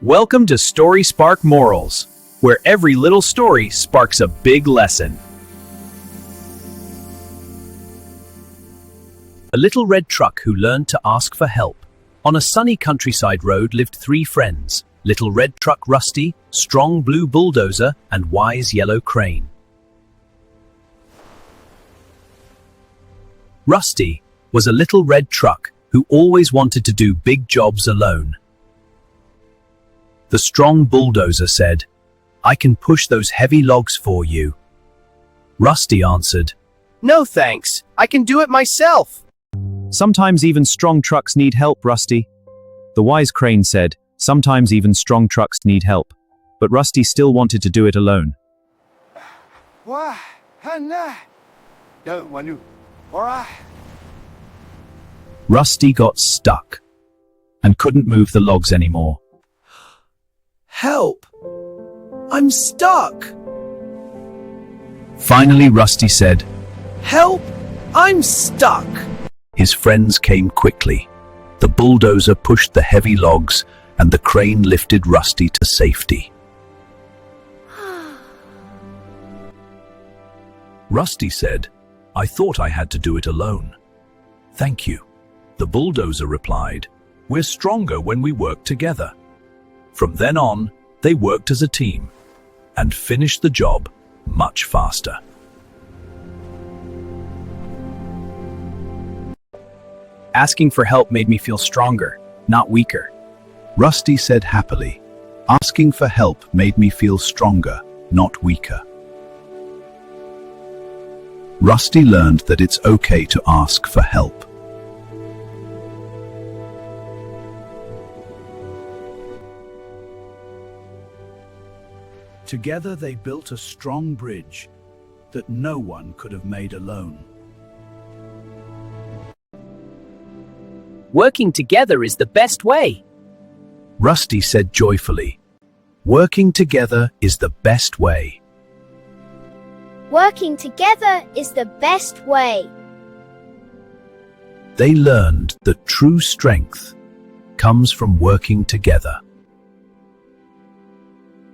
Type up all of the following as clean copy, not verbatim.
Welcome to Story Spark Morals, where every little story sparks a big lesson. A little red truck who learned to ask for help. On a sunny countryside road lived three friends: Little Red Truck Rusty, Strong Blue Bulldozer, and Wise Yellow Crane. Rusty was a little red truck who always wanted to do big jobs alone. The strong bulldozer said, "I can push those heavy logs for you." Rusty answered, "No thanks, I can do it myself." "Sometimes even strong trucks need help, Rusty." The wise crane said, "Sometimes even strong trucks need help." But Rusty still wanted to do it alone. Rusty got stuck and couldn't move the logs anymore. Help! I'm stuck! Finally, Rusty said, Help! I'm stuck! His friends came quickly. The bulldozer pushed the heavy logs and the crane lifted Rusty to safety. Rusty said, "I thought I had to do it alone." "Thank you." The bulldozer replied, "We're stronger when we work together." From then on, they worked as a team and finished the job much faster. Asking for help made me feel stronger, not weaker. Rusty said happily, "Asking for help made me feel stronger, not weaker." Rusty learned that it's okay to ask for help. Together they built a strong bridge that no one could have made alone. Working together is the best way. Rusty said joyfully, "Working together is the best way." Working together is the best way. They learned that true strength comes from working together.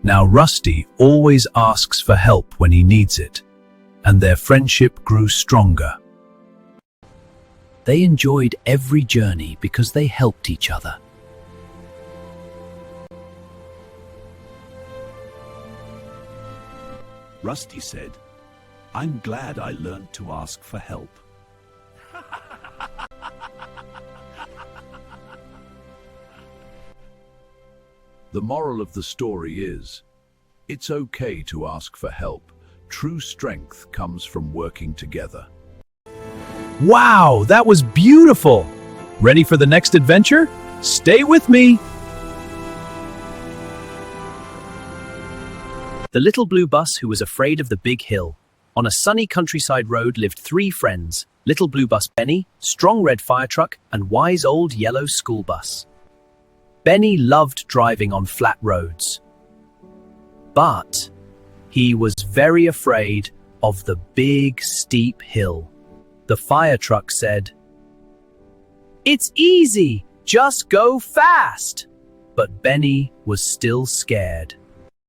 Now Rusty always asks for help when he needs it, and their friendship grew stronger. They enjoyed every journey because they helped each other. Rusty said, "I'm glad I learned to ask for help." The moral of the story is, it's okay to ask for help. True strength comes from working together. Wow, that was beautiful! Ready for the next adventure? Stay with me! The little blue bus who was afraid of the big hill. On a sunny countryside road lived three friends: Little Blue Bus Benny, Strong Red Fire Truck, and Wise Old Yellow School Bus. Benny loved driving on flat roads, but he was very afraid of the big, steep hill. The fire truck said, "It's easy, just go fast." But Benny was still scared.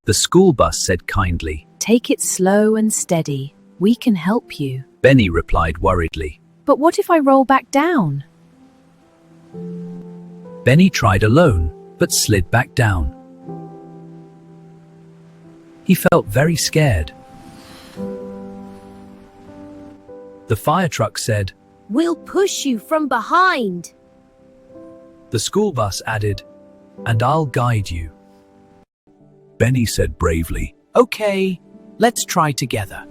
The school bus said kindly, "Take it slow and steady. We can help you." Benny replied worriedly. "But what if I roll back down?" Benny tried alone, but slid back down. He felt very scared. The fire truck said, We'll push you from behind. The school bus added, "And I'll guide you." Benny said bravely, "Okay, let's try together."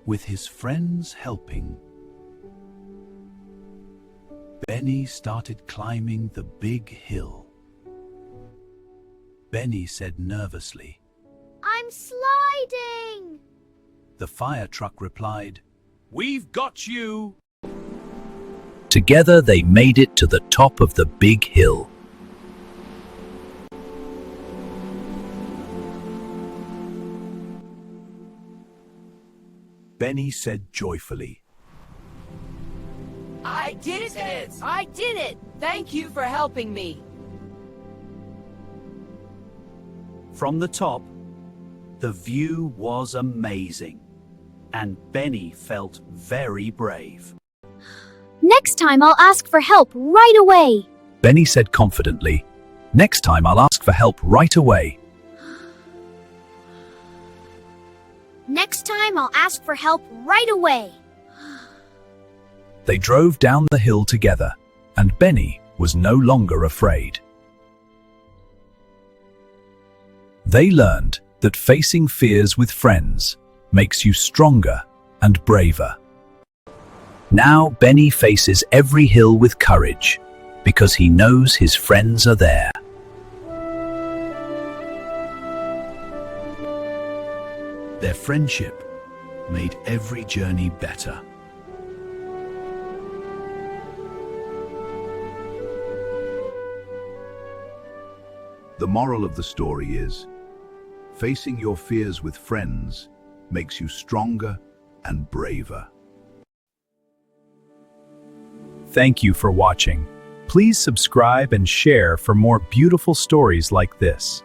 With his friends helping, Benny started climbing the big hill. Benny said nervously. I'm sliding. The fire truck replied, "We've got you." Together they made it to the top of the big hill. Benny said joyfully, I did it! I did it! Thank you for helping me. From the top, the view was amazing, and Benny felt very brave. Next time I'll ask for help right away. Benny said confidently, "Next time I'll ask for help right away." Next time I'll ask for help right away. They drove down the hill together, and Benny was no longer afraid. They learned that facing fears with friends makes you stronger and braver. Now Benny faces every hill with courage because he knows his friends are there. Their friendship made every journey better. The moral of the story is, facing your fears with friends makes you stronger and braver. Thank you for watching. Please subscribe and share for more beautiful stories like this.